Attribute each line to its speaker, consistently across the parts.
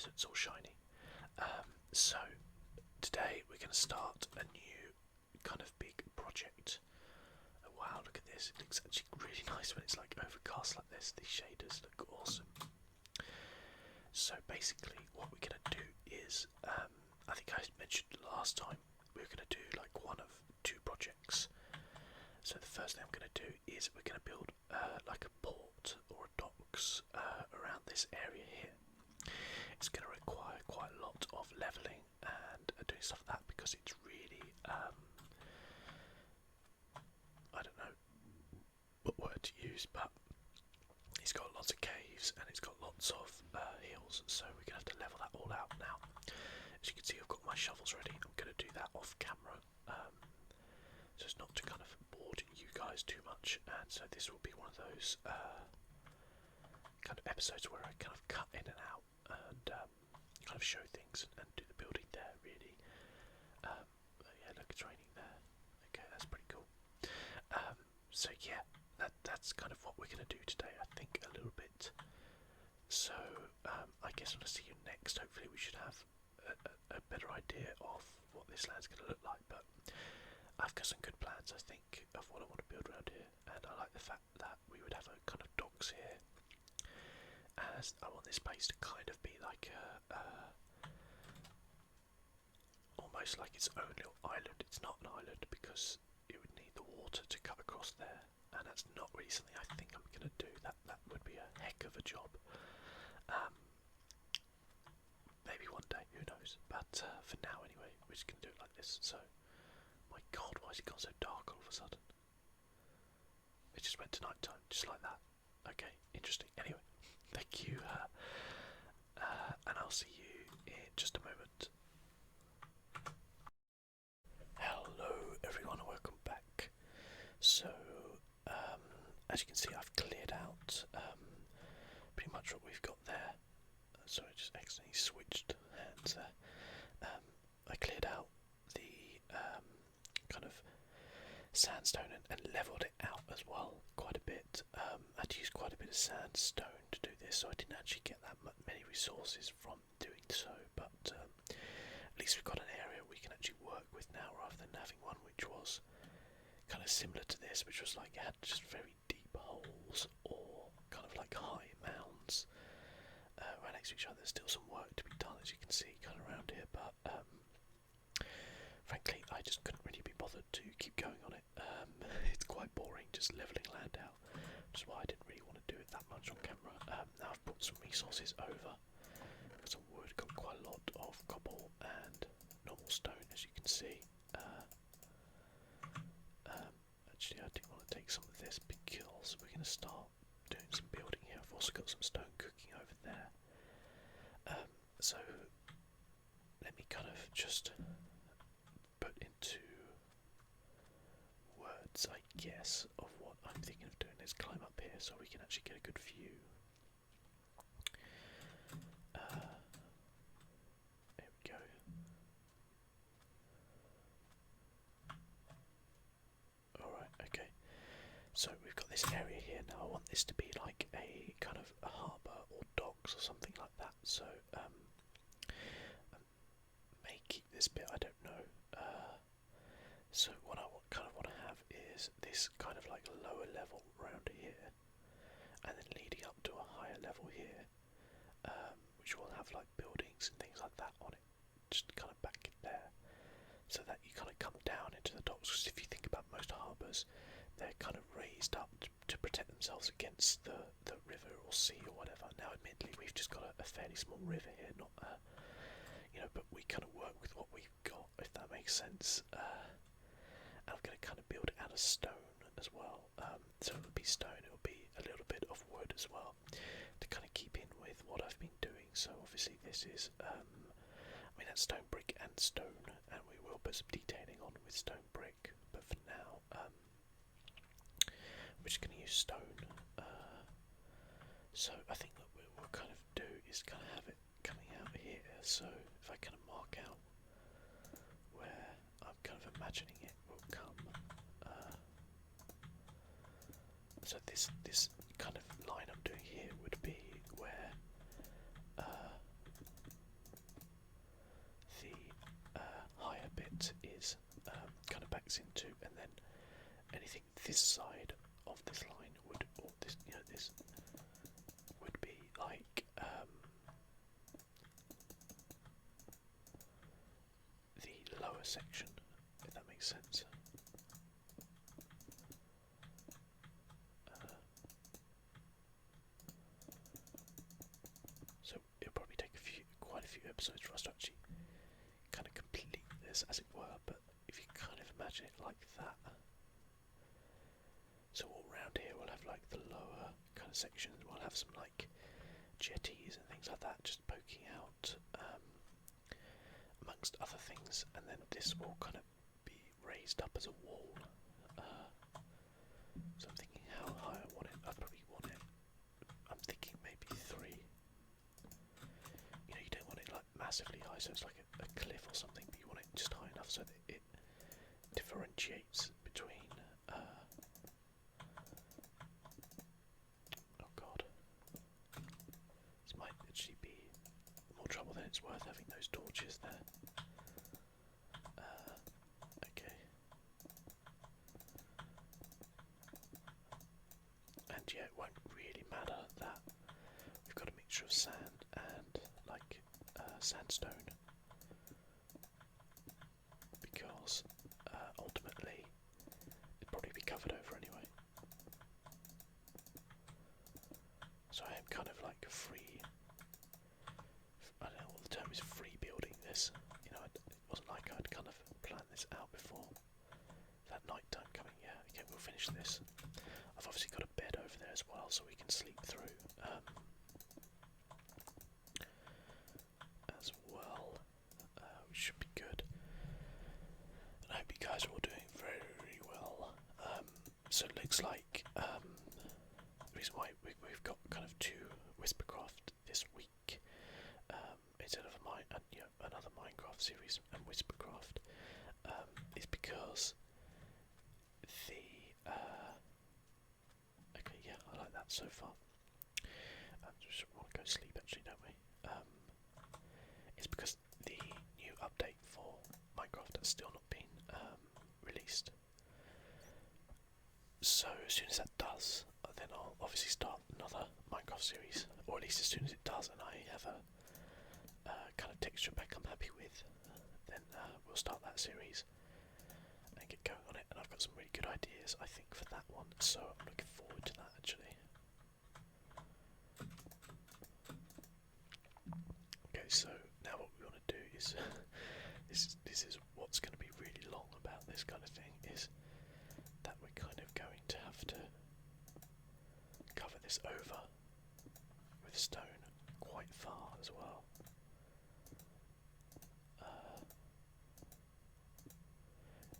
Speaker 1: so it's all shiny. So today we're going to start a new kind of big project. Oh, wow, look at this. It looks actually really nice when it's like overcast like this. These shaders look awesome. So basically what we're going to do is, I think I mentioned last time, we're going to do like one of two projects. So the first thing I'm going to do is we're going to build like a port or a docks around this area here. It's going to require quite a lot of levelling and doing stuff like that because it's really, I don't know what word to use, but it's got lots of caves and it's got lots of hills, so we're going to have to level that all out now. As you can see, I've got my shovels ready. I'm going to do that off camera, so as not to kind of bore you guys too much, and so this will be one of those kind of episodes where I kind of cut in and out and kind of show things and do the building there, really. Yeah, look, it's raining there. Okay, that's pretty cool. So yeah, that's kind of what we're going to do today, I think, a little bit. So I guess when I see you next, hopefully we should have a better idea of what this land's going to look like. But I've got some good plans, I think, of what I want to build around here, and I like the fact that we would have a kind of docks here, as I want this place to kind of be like almost like its own little island. It's not an island because it would need the water to cut across there, and that's not really something I think I'm going to do. That would be a heck of a job. Maybe one day, who knows? But for now, anyway, we're just going to do it like this. So, my God, why has it gone so dark all of a sudden? It just went to night time, just like that. Okay, interesting. Anyway, thank you, and I'll see you in just a moment. Hello, everyone, and welcome back. So, as you can see, I've cleared out pretty much what we've got there. Sorry, I just accidentally switched hands there. I cleared out the kind of sandstone and levelled it out as well quite a bit. I had to use quite a bit of sandstone to do this, so I didn't actually get that many resources from doing so, but at least we've got an area we can actually work with now, rather than having one which was kind of similar to this, which was like it had just very deep holes or kind of like high mounds right next to each other. There's still some work to be done, as you can see, kind of around here, but frankly, I just couldn't really be bothered to keep going on it. It's quite boring just levelling land out, which is why I didn't really want to do it that much on camera. Now I've brought some resources over. Got some wood, got quite a lot of cobble and normal stone, as you can see. Actually, I do want to take some of this because we're going to start doing some building here. I've also got some stone cooking over there. So let me kind of just put into words, I guess, of what I'm thinking of doing. Let's climb up here so we can actually get a good view. There we go. Alright, okay. So we've got this area here now. I want this to be like a kind of a harbour or docks or something like that. So may keep this bit, I don't know. So what I kind of want to have is this kind of like lower level around here, and then leading up to a higher level here, which will have like buildings and things like that on it, just kind of back in there, so that you kind of come down into the docks. Because if you think about most harbours, they're kind of raised up to protect themselves against the river or sea or whatever. Now, admittedly, we've just got a fairly small river here, not but we kind of work with what we've got, if that makes sense. And I'm going to kind of build it out of stone as well. So it'll be stone, it'll be a little bit of wood as well, to kind of keep in with what I've been doing. So obviously this is, that's stone brick and stone, and we will put some detailing on with stone brick, but for now, we're just going to use stone. So I think what we'll kind of do is kind of have it coming out here. So if I kind of mark out where I'm kind of imagining it will come, so this kind of line I'm doing here would be where anything this side of this line would, or this, this would be like the lower section, if that makes sense. So it'll probably take quite a few episodes for us to actually kind of complete this, as it were. But if you kind of imagine it like that, so all around here we'll have like the lower kind of sections. We'll have some like jetties and things like that just poking out, amongst other things, and then this will kind of be raised up as a wall. So I'm thinking how high I want it. I probably want it. I'm thinking maybe 3. You know, you don't want it like massively high, so it's like a cliff or something, but you want it just high enough so that it differentiates between. Oh god, this might actually be more trouble than it's worth having those torches there. Okay. And yeah, it won't really matter that we've got a mixture of sand and like sandstone, because ultimately it'd probably be covered over anyway. So I am kind of like free. I don't know what the term is, free building this. You know, it wasn't like I'd kind of planned this out before. That night time coming, yeah, okay, we'll finish this. I've obviously got a bed over there as well, so we can sleep through as well, which should be good. And I hope you guys are all doing very, very well. So it looks like the reason why we've got kind of 2 Whispercraft this week, instead of another Minecraft series and Whispercraft, is because the okay, yeah, I like that so far. Just want to go sleep actually, don't we? It's because the new update for Minecraft has still not been released. So as soon as that does, then I'll obviously start another Minecraft series, or at least as soon as it does, and I have a kind of texture pack I'm happy with, then we'll start that series and get going on it. And I've got some really good ideas, I think, for that one, so I'm looking forward to that actually. Okay, so now what we want to do is this is what's going to be really long about this kind of thing, is that we're kind of going to have to cover this over with stone quite far as well.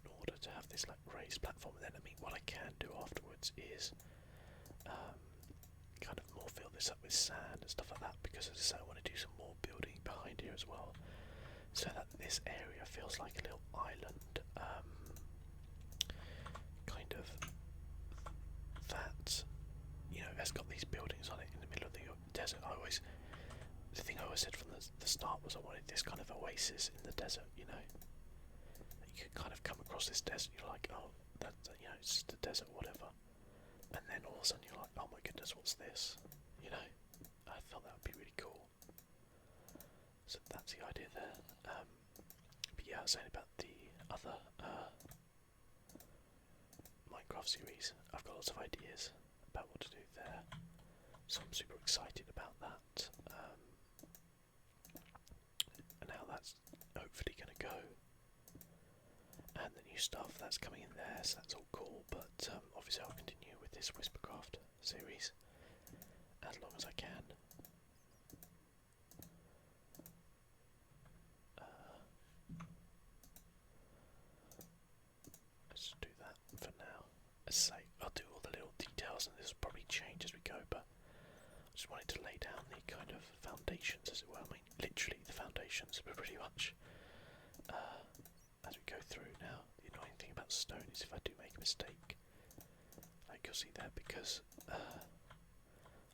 Speaker 1: In order to have this like raised platform, and then I mean what I can do afterwards is kind of more fill this up with sand and stuff like that, because as I say, I want to do some more building behind here as well, so that this area feels like a little island, kind of that, you know, has got these buildings on it in the middle of the desert. The thing I always said from the start was I wanted this kind of oasis in the desert, you know. You could kind of come across this desert, you're like, oh, that's, you know, it's just a desert, whatever. And then all of a sudden you're like, oh my goodness, what's this? You know, I thought that would be really cool. So that's the idea there. But yeah, I was saying about the other Minecraft series, I've got lots of ideas about what to do there. So I'm super excited about that, and how that's hopefully going to go. And the new stuff that's coming in there, so that's all cool. But obviously I'll continue with this Whispercraft series as long as I can. Let's do that for now. As I say, I'll do all the little details, and this will probably change as we go, but I just wanted to lay down the kind of foundations, as it were. I mean, literally the foundations, but pretty much as we go through now. The annoying thing about stone is if I do make a mistake, like you'll see there, because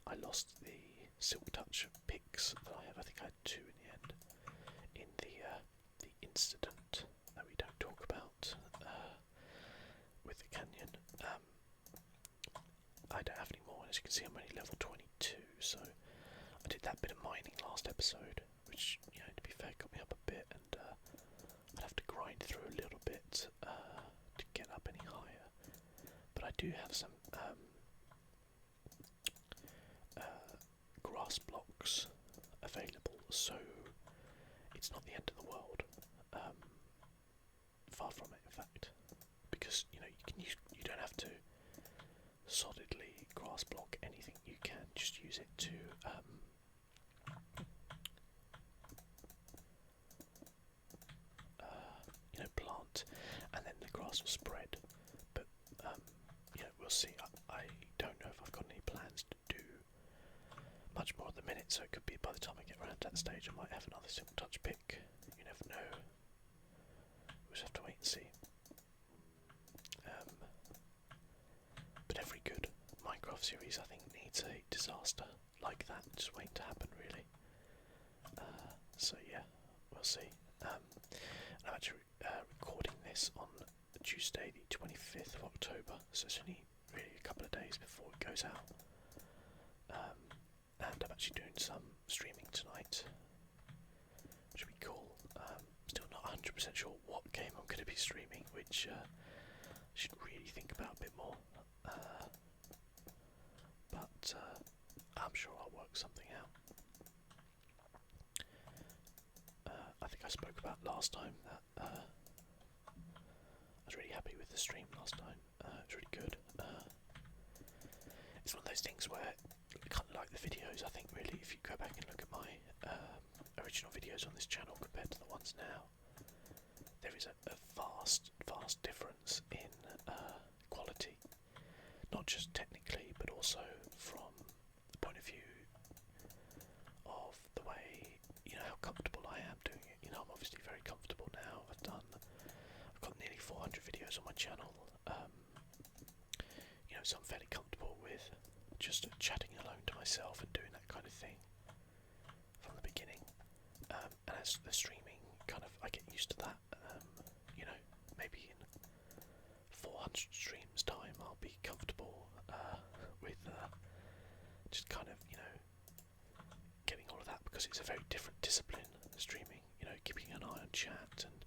Speaker 1: I lost the Silk Touch picks that I have. I think I had 2 in the end, in the incident that we don't talk about with the canyon. I don't have any more, and as you can see I'm only level 22, so I did that bit of mining last episode, which, you know, to be fair, got me up a bit, and I'd have to grind through a little bit to get up any higher. But I do have some grass blocks available, so it's not the end of the world. Far from it, in fact, because you know you don't have to solidly grass block anything. You can just use it to you know, plant, and then the grass will spread. But you know, we'll see. I don't know if I've got any plans to do much more at the minute, so it could be by the time I get around to that stage I might have another simple touch pick. You never know. We'll just have to wait and see. But every good Minecraft series, I think, needs a disaster like that just waiting to happen, really. So yeah, we'll see. I'm actually recording this on Tuesday the 25th of October, so it's only really a couple of days before it goes out. And I'm actually doing some streaming tonight, which will be cool. Still not 100% sure what game I'm going to be streaming, which I should really think about a bit more. But I'm sure I'll work something out. I think I spoke about last time that I was really happy with the stream last time. It was really good. It's one of those things where I kind of like the videos. I think really, if you go back and look at my original videos on this channel compared to the ones now, there is a vast difference in quality. Not just technically, but also from the point of view of the way, you know, how comfortable I am doing it. You know, I'm obviously very comfortable now. I've got nearly 400 videos on my channel. You know, so I'm fairly comfortable with just chatting alone to myself and doing that kind of thing from the beginning. And as the streaming kind of, I get used to that. You know, maybe in 400 streams time I'll be comfortable with just kind of, you know, getting all of that, because it's a very different discipline, streaming, you know, keeping an eye on chat and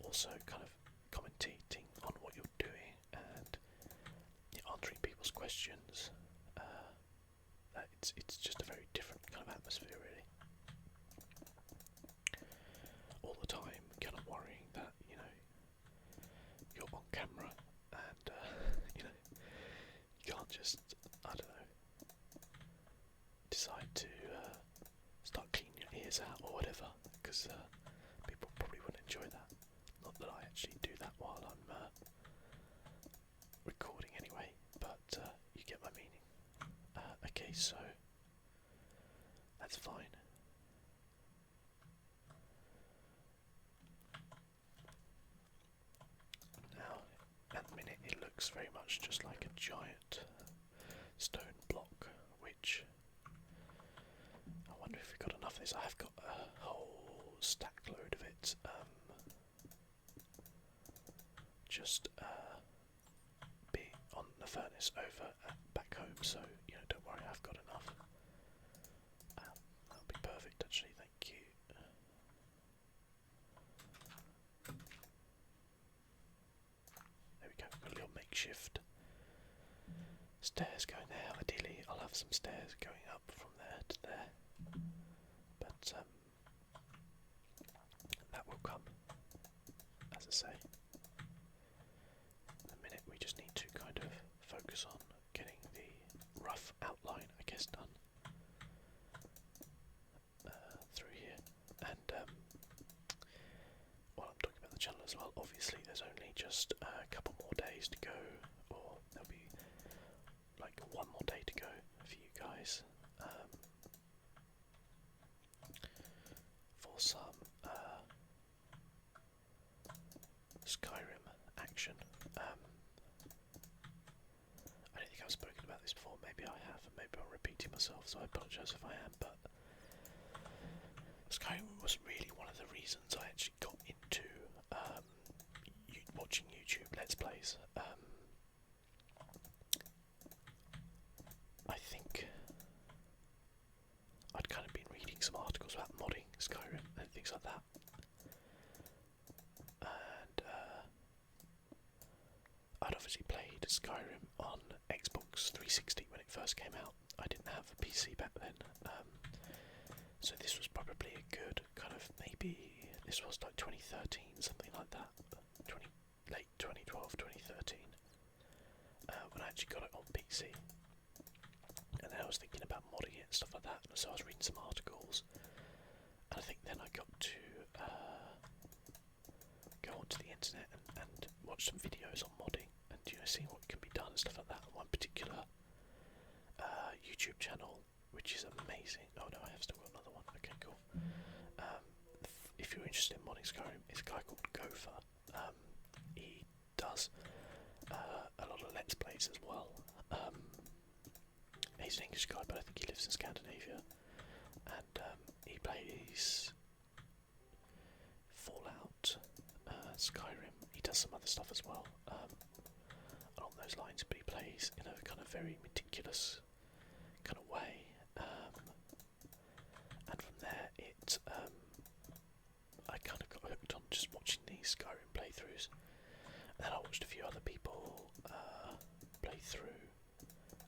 Speaker 1: also kind of commentating on what you're doing and, you know, answering people's questions. It's just a very different kind of atmosphere, really. All the time, kind of worrying that, you know, you're on camera and, you know, you can't just, I don't know, decide to start cleaning your ears out or whatever, because people probably wouldn't enjoy that. Not that I actually do that while I'm recording anyway, but you get my meaning. Okay, so that's fine. Now, at the minute it looks very much just like a giant stone block, which I wonder if we've got enough of this. I have got a whole stack load of it, just be on the furnace over back home, so, you know, don't worry, I've got enough. That'll be perfect, actually, thank you. There we go, we've got a little makeshift stairs going there. Ideally I'll have some stairs going up from there to there, but that will come, as I say. In a minute we just need to kind of focus on getting the rough outline, I guess, done through here. And while I'm talking about the channel as well, obviously there's only just a couple more days to go, or there'll be like one more day to go for you guys, for some Skyrim action. I don't think I've spoken about this before, maybe I have, and maybe I'm repeating myself, so I apologise if I am, but Skyrim was really one of the reasons I actually got into watching YouTube Let's Plays. I think I'd kind of been reading some articles about modding Skyrim and things like that. And I'd obviously played Skyrim on Xbox 360 when it first came out. I didn't have a PC back then, so this was probably a good kind of, maybe this was like 2013, something like that, late 2012, 2013, when I actually got it on PC. And then I was thinking about modding it and stuff like that, and so I was reading some articles, and I think then I got to go onto the internet and watch some videos on modding, and see what can be done and stuff like that. And one particular YouTube channel, which is amazing. Oh no, I have still got another one. Okay, cool. If you're interested in modding Skyrim, it's a guy called Gopher. He does a lot of Let's Plays as well. He's an English guy, but I think he lives in Scandinavia, and he plays Fallout, Skyrim. He does some other stuff as well along those lines, but he plays in a kind of very meticulous kind of way, and from there I kind of got hooked on just watching these Skyrim playthroughs, and then I watched a few other people play through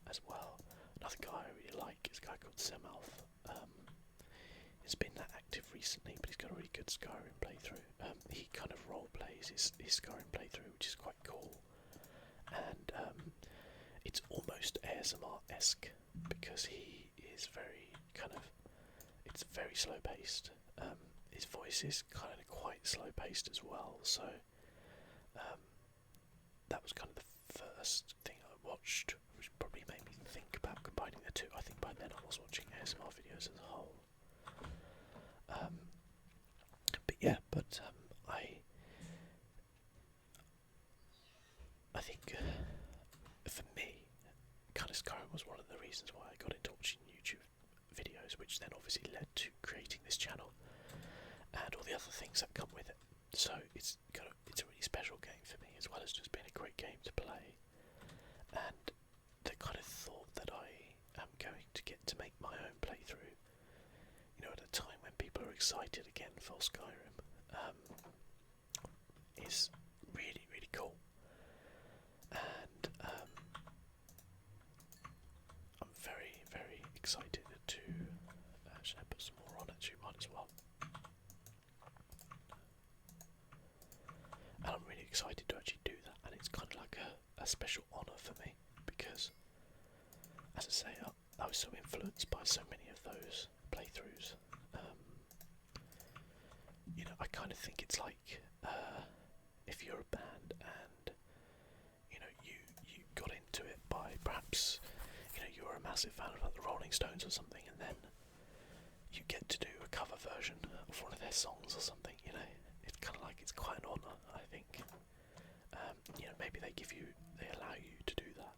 Speaker 1: as well. Another guy I really like is a guy called Semalf. He's been that active recently, but he's got a really good Skyrim playthrough. He kind of role plays his Skyrim playthrough, which is quite cool, and it's almost ASMR-esque because he is very it's very slow paced. His voice is kind of quite slow paced as well, so that was kind of the first thing I watched, which probably made me think about combining the two. I think by then I was watching ASMR videos as a whole. But yeah, I think for me, kind of Skyrim was one of the reasons why I got into watching YouTube videos, which then obviously led to creating this channel and all the other things that come with it. So it's a really special game for me, as well as just being a great game to play. And the kind of thought that I am going to get to make my own playthrough, at a time when people are excited again for Skyrim, is really, really cool. And I'm very, very excited to. Should I put some more on? Actually, might as well. And I'm really excited to actually do that, and it's kind of like a special honour for me, because, as I say, I was so influenced by so many of those playthroughs. I kind of think it's like if you're a band and you got into it by perhaps you were a massive fan of the Rolling Stones or something, and then you get to do a cover version of one of their songs or something. It's kind of like it's quite an honour, I think. Maybe they allow you to do that.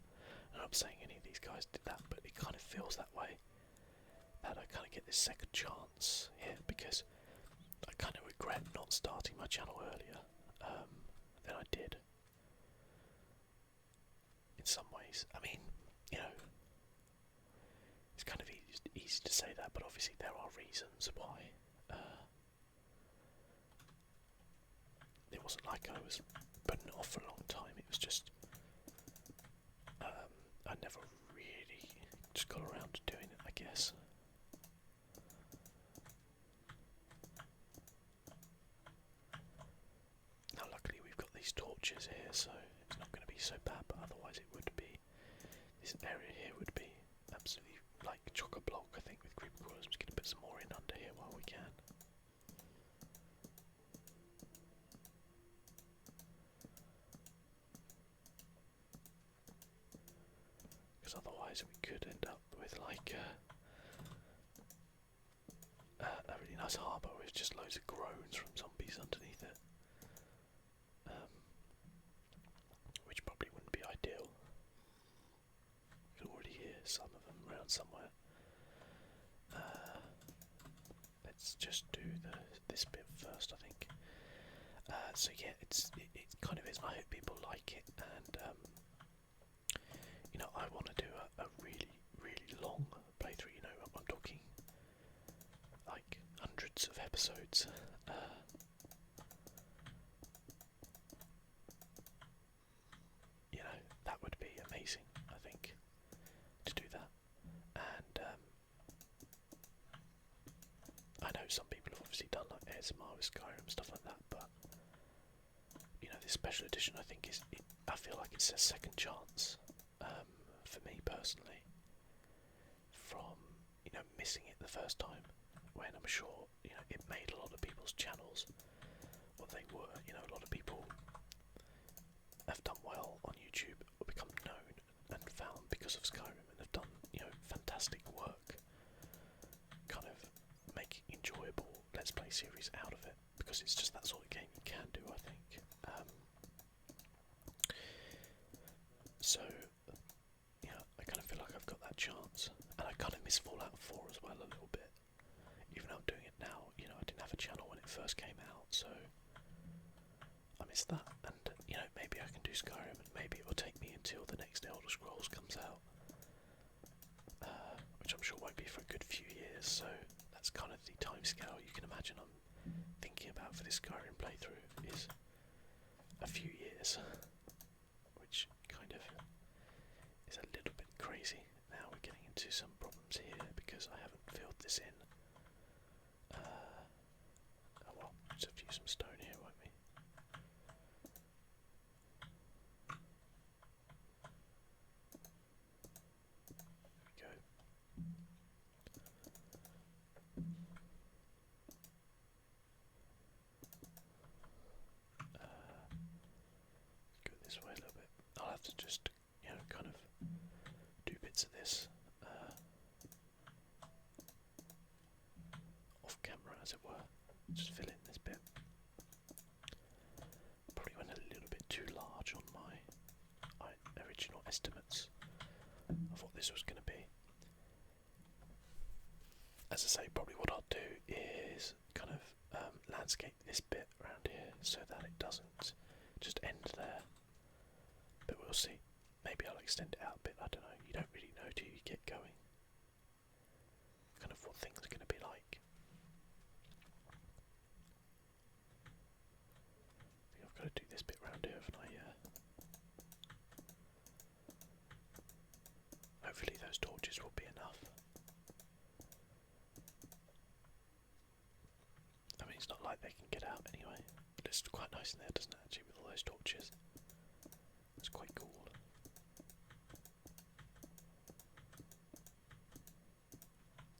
Speaker 1: I'm not saying any of these guys did that, but it kind of feels that way. That I kind of get this second chance here, because I kind of regret not starting my channel earlier than I did. In some ways, I mean, it's kind of easy to say that, but obviously there are reasons why. It wasn't like I was putting it off for a long time. It was just I never really just got around to doing it, I guess. Now luckily we've got these torches here, so it's not going to be so bad, but otherwise it would be, this area here would be absolutely like chock-a-block, I think, with creeper crawlers. I'm just going to put some more in under here while we can. Because otherwise we could end up with like a really nice harbour with just loads of groans from zombies underneath it, which probably wouldn't be ideal. You can already hear some of them around somewhere. Let's just do this bit first, I think. So yeah, it kind of is. I hope people like it, and I want to do a really, really long playthrough. You know, I'm talking like hundreds of episodes. You know, that would be amazing, I think, to do that. And I know some people have obviously done like ASMR with Skyrim and stuff like that, but you know, this special edition, I think I feel like it's a second chance for me personally from, you know, missing it the first time, when I'm sure, you know, it made a lot of people's channels what they were. You know, a lot of people have done well on YouTube or become known and found because of Skyrim, and have done, you know, fantastic work kind of making enjoyable Let's Play series out of it, because it's just that sort of game you can do, I think. So, yeah, I kind of feel like I've got that chance, and I kind of miss Fallout 4 as well a little bit, even though I'm doing it now. You know, I didn't have a channel when it first came out, so I miss that. And you know, maybe I can do Skyrim, and maybe it will take me until the next Elder Scrolls comes out, which I'm sure won't be for a good few years. So that's kind of the timescale you can imagine I'm thinking about for this Skyrim playthrough, is a few years, which kind of is a little bit crazy. Now we're getting into some problems here because I haven't filled this in. Oh well, let's have to use some stone here, won't we? There we go. Go this way a little bit. I'll have to just, you know, kind of do bits of this off camera, as it were. Just fill in this bit. Probably went a little bit too large on my original estimates of what this was going to be. As I say, probably what I'll do is kind of landscape this bit around here so that it doesn't just end there. But we'll see. Maybe I'll extend it out a bit, I don't know. You don't really know till you get going kind of what things are going to be like. I think I've got to do this bit around here, haven't I? Hopefully those torches will be enough. I mean, it's not like they can get out anyway. It looks quite nice in there, doesn't it, actually, with all those torches? It's quite cool.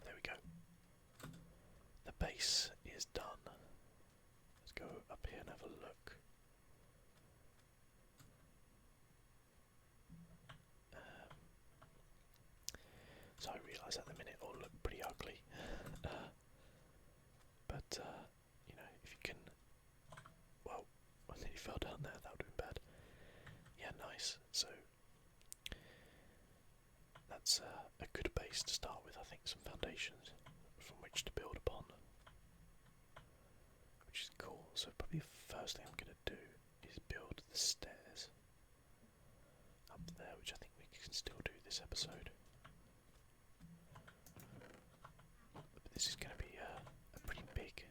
Speaker 1: There we go. The base is done. Let's go up here and have a look. So I realise at the minute it all look pretty ugly. But you know, if you can, well, I nearly fell down there. That would have been bad. Yeah, nice. So that's a good base to start with. I think some foundations from which to build upon, which is cool. So probably the first thing I'm going to do is build the stairs up there, which I think we can still do this episode. But this is going to be a pretty big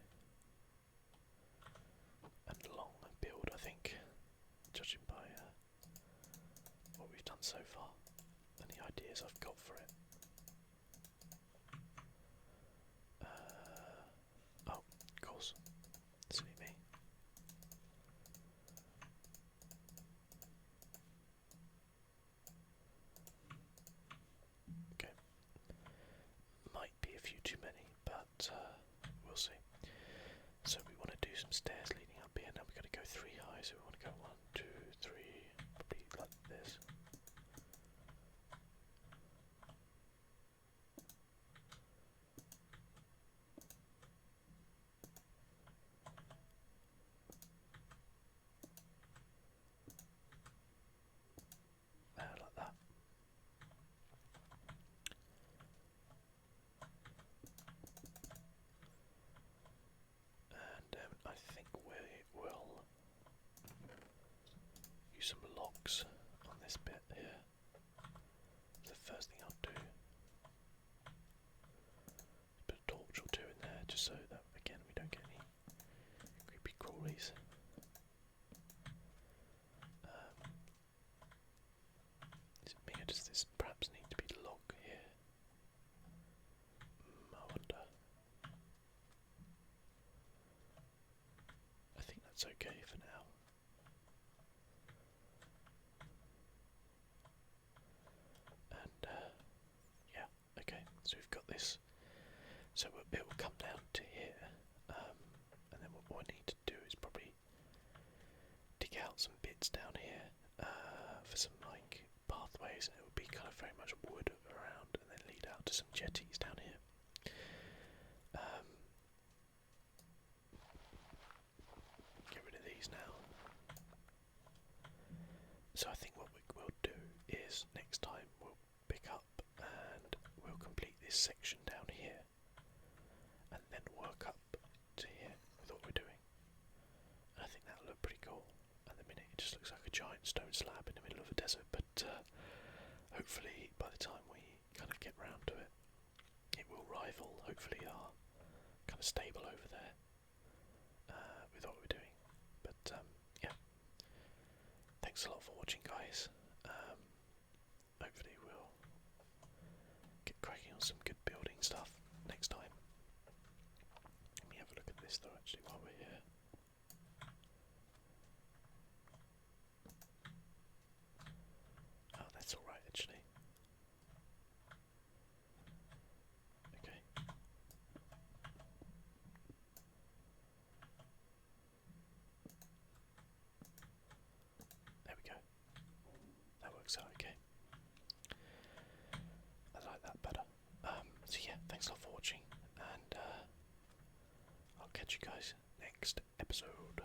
Speaker 1: and long build, I think, judging by what we've done so far and the ideas I've got for it. Oh, of course, silly me. Okay, might be a few too many, but we'll see. So we want to do some stairs leading up here. Now we're going to go 3 high, so we want to go 1, 2, 3, probably like this. Like that. And I think we will use some locks on this bit here. The first thing I'll do. just so that again we don't get any creepy crawlies. Is it me or does this perhaps need to be log here? I wonder. I think that's okay for now. And yeah, okay, so we've got this. So it will come down to here, and then what I need to do is probably dig out some bits down here for some like pathways, and it would be kind of very much wood around, and then lead out to some jetties down here. Get rid of these now. So I think what we will do is next time we'll pick up and we'll complete this section down here, and then work up to here with what we're doing. And I think that'll look pretty cool. At the minute it just looks like a giant stone slab in the middle of a desert, but hopefully by the time we kind of get round to it, it will rival hopefully our kind of stable over there with what we're doing. But yeah, thanks a lot for watching, guys. Hopefully we'll get cracking on some good building stuff next time. Let me have a look at this though actually while we're here. Oh, that's alright actually. Okay. There we go. That works out okay. I like that better. So yeah, thanks a lot for watching, and I'll catch you guys next episode.